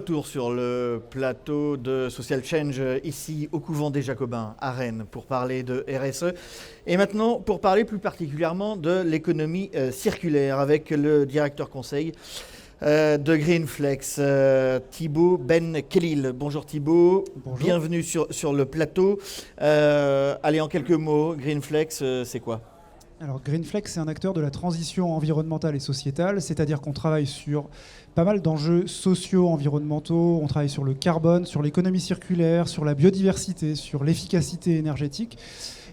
retour sur le plateau de Social Change ici au couvent des Jacobins à Rennes pour parler de RSE et maintenant pour parler plus particulièrement de l'économie circulaire avec le directeur conseil de Greenflex, Thibaut Ben-Khelil. Bonjour Thibaut, bonjour. Bienvenue sur le plateau. Allez, en quelques mots, Greenflex, c'est quoi ? Alors Greenflex, c'est un acteur de la transition environnementale et sociétale, c'est-à-dire qu'on travaille sur pas mal d'enjeux sociaux, environnementaux, on travaille sur le carbone, sur l'économie circulaire, sur la biodiversité, sur l'efficacité énergétique.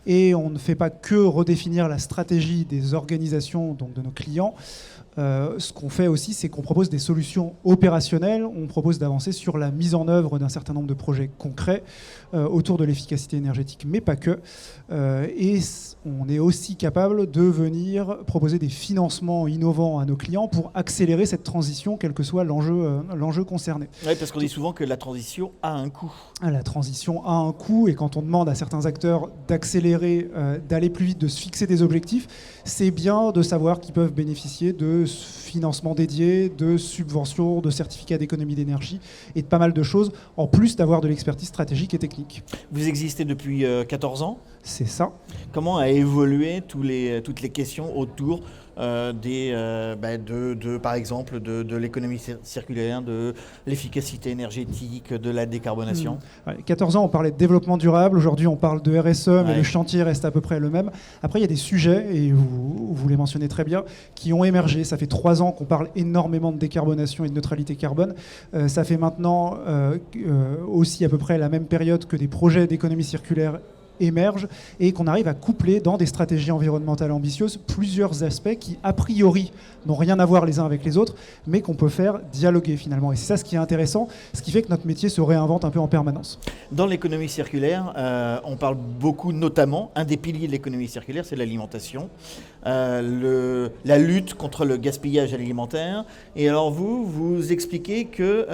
Et on ne fait pas que redéfinir la stratégie des organisations, donc de nos clients. Ce qu'on fait aussi, c'est qu'on propose des solutions opérationnelles. On propose d'avancer sur la mise en œuvre d'un certain nombre de projets concrets autour de l'efficacité énergétique, mais pas que. Et on est aussi capable de venir proposer des financements innovants à nos clients pour accélérer cette transition, quel que soit l'enjeu concerné. Oui, parce qu'on dit souvent que la transition a un coût. La transition a un coût, et quand on demande à certains acteurs d'accélérer, d'aller plus vite, de se fixer des objectifs, c'est bien de savoir qu'ils peuvent bénéficier de financements dédiés, de subventions, de certificats d'économie d'énergie et de pas mal de choses, en plus d'avoir de l'expertise stratégique et technique. Vous existez depuis 14 ans ? C'est ça. Comment a évolué toutes les questions autour par exemple, de l'économie circulaire, de l'efficacité énergétique, de la décarbonation ? 14 ans, on parlait de développement durable. Aujourd'hui, on parle de RSE, mais le chantier reste à peu près le même. Après, il y a des sujets, et vous les mentionnez très bien, qui ont émergé. Ça fait 3 ans qu'on parle énormément de décarbonation et de neutralité carbone. Ça fait maintenant aussi à peu près la même période que des projets d'économie circulaire émergent et qu'on arrive à coupler dans des stratégies environnementales ambitieuses plusieurs aspects qui, a priori, n'ont rien à voir les uns avec les autres, mais qu'on peut faire dialoguer finalement. Et c'est ça ce qui est intéressant, ce qui fait que notre métier se réinvente un peu en permanence. Dans l'économie circulaire, on parle beaucoup, notamment, un des piliers de l'économie circulaire, c'est l'alimentation, la lutte contre le gaspillage alimentaire. Et alors vous expliquez que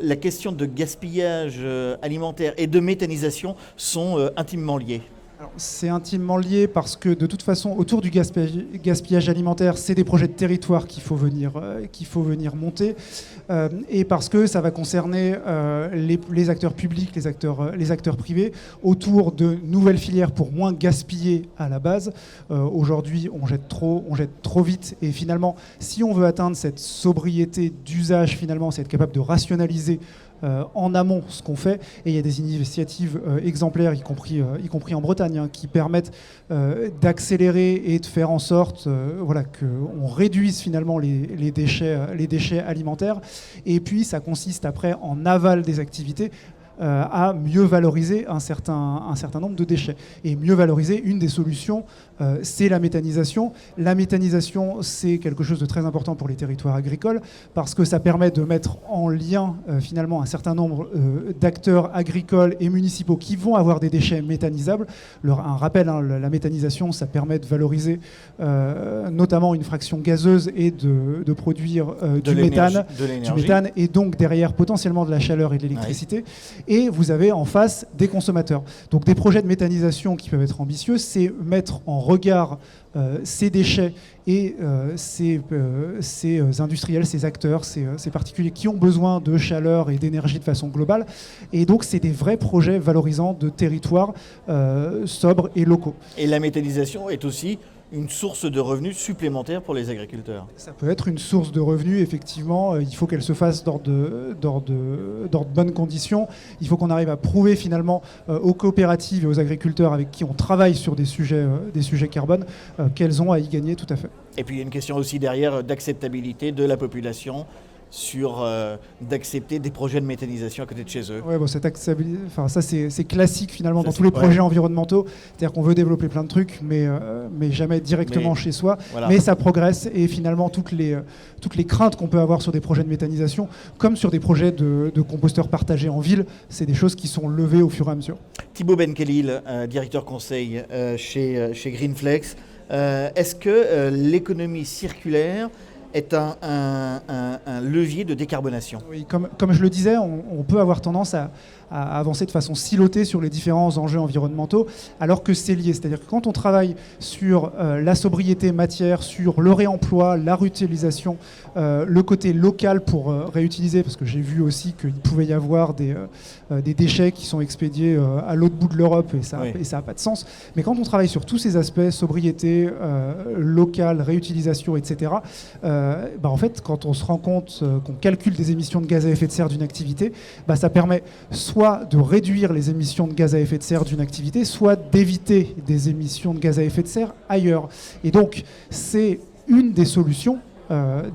la question de gaspillage alimentaire et de méthanisation sont intimement liées. Alors, c'est intimement lié parce que de toute façon, autour du gaspillage alimentaire, c'est des projets de territoire qu'il faut venir monter, et parce que ça va concerner les acteurs publics, les acteurs privés, autour de nouvelles filières pour moins gaspiller à la base. Aujourd'hui, on jette trop vite, et finalement, si on veut atteindre cette sobriété d'usage, finalement, c'est être capable de rationaliser en amont ce qu'on fait, et il y a des initiatives exemplaires, y compris en Bretagne, qui permettent d'accélérer et de faire en sorte qu'on réduise finalement les déchets alimentaires. Et puis ça consiste après, en aval des activités, à mieux valoriser un certain nombre de déchets. Et mieux valoriser, une des solutions, c'est la méthanisation. La méthanisation, c'est quelque chose de très important pour les territoires agricoles, parce que ça permet de mettre en lien finalement un certain nombre d'acteurs agricoles et municipaux qui vont avoir des déchets méthanisables. Un rappel, la méthanisation, ça permet de valoriser notamment une fraction gazeuse et de produire du méthane, et donc derrière potentiellement de la chaleur et de l'électricité. Ouais. Et vous avez en face des consommateurs. Donc des projets de méthanisation qui peuvent être ambitieux, c'est mettre en regard ces déchets et ces industriels, ces acteurs, ces particuliers qui ont besoin de chaleur et d'énergie de façon globale. Et donc c'est des vrais projets valorisants de territoires sobres et locaux. Et la méthanisation est aussi une source de revenus supplémentaire pour les agriculteurs. Ça peut être une source de revenus, effectivement. Il faut qu'elle se fasse dans de bonnes conditions. Il faut qu'on arrive à prouver finalement aux coopératives et aux agriculteurs avec qui on travaille sur des sujets carbone qu'elles ont à y gagner, tout à fait. Et puis il y a une question aussi derrière d'acceptabilité de la population sur d'accepter des projets de méthanisation à côté de chez eux. Ouais, ça c'est classique finalement dans tous les projets environnementaux. C'est-à-dire qu'on veut développer plein de trucs, mais jamais directement chez soi. Voilà. Mais ça progresse, et finalement toutes les craintes qu'on peut avoir sur des projets de méthanisation, comme sur des projets de composteurs partagés en ville, c'est des choses qui sont levées au fur et à mesure. Thibaut Ben-Khelil, directeur conseil chez Greenflex. Est-ce que l'économie circulaire est un levier de décarbonation. Oui, comme je le disais, on peut avoir tendance à avancer de façon silotée sur les différents enjeux environnementaux, alors que c'est lié. C'est-à-dire que quand on travaille sur la sobriété matière, sur le réemploi, la réutilisation, le côté local pour réutiliser, parce que j'ai vu aussi qu'il pouvait y avoir des déchets qui sont expédiés à l'autre bout de l'Europe, et ça n'a pas de sens. Mais quand on travaille sur tous ces aspects, sobriété, locale, réutilisation, etc., en fait, quand on se rend compte qu'on calcule des émissions de gaz à effet de serre d'une activité, ça permet soit de réduire les émissions de gaz à effet de serre d'une activité, soit d'éviter des émissions de gaz à effet de serre ailleurs. Et donc, c'est une des solutions.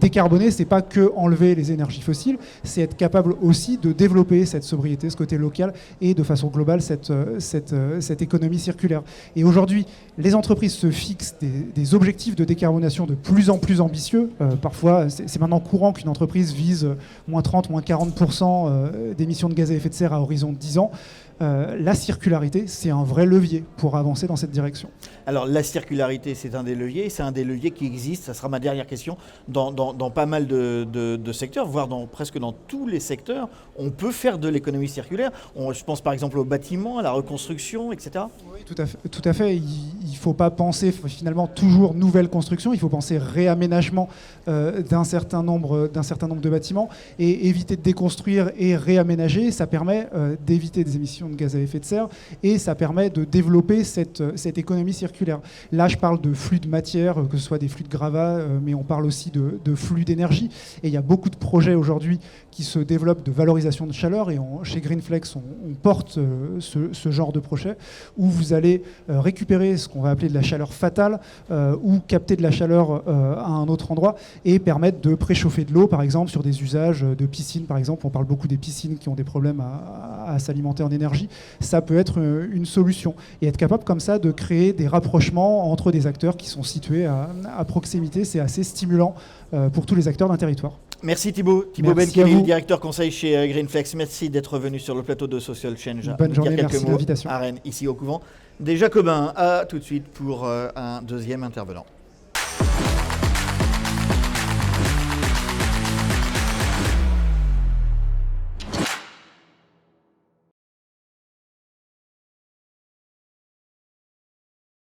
Décarboner, c'est pas que enlever les énergies fossiles, c'est être capable aussi de développer cette sobriété, ce côté local, et de façon globale cette économie circulaire. Et aujourd'hui, les entreprises se fixent des objectifs de décarbonation de plus en plus ambitieux. Parfois, c'est maintenant courant qu'une entreprise vise moins 30, moins 40% d'émissions de gaz à effet de serre à horizon de 10 ans. La circularité, c'est un vrai levier pour avancer dans cette direction. Alors la circularité, c'est un des leviers, c'est un des leviers qui existe, ça sera ma dernière question, dans pas mal de secteurs, voire presque dans tous les secteurs, on peut faire de l'économie circulaire. Je pense par exemple au bâtiment, à la reconstruction, etc. Oui, tout à fait. Il ne faut pas penser finalement toujours nouvelle construction, il faut penser réaménagement d'un certain nombre de bâtiments et éviter de déconstruire et réaménager. Ça permet d'éviter des émissions de gaz à effet de serre et ça permet de développer cette économie circulaire. Là, je parle de flux de matière, que ce soit des flux de gravats, mais on parle aussi de flux d'énergie. Et il y a beaucoup de projets aujourd'hui qui se développent de valorisation de chaleur et chez Greenflex, on porte ce genre de projet où vous allez récupérer ce qu'on va appeler de la chaleur fatale ou capter de la chaleur à un autre endroit et permettre de préchauffer de l'eau, par exemple, sur des usages de piscines, par exemple. On parle beaucoup des piscines qui ont des problèmes à s'alimenter en énergie. Ça peut être une solution. Et être capable comme ça de créer des rapprochements entre des acteurs qui sont situés à proximité, c'est assez stimulant pour tous les acteurs d'un territoire. Merci Thibaut Benkelly, directeur conseil chez Greenflex. Merci d'être venu sur le plateau de Social Change. Bonne journée, merci de l'invitation. À Rennes, ici au couvent des Jacobins. À tout de suite pour un deuxième intervenant.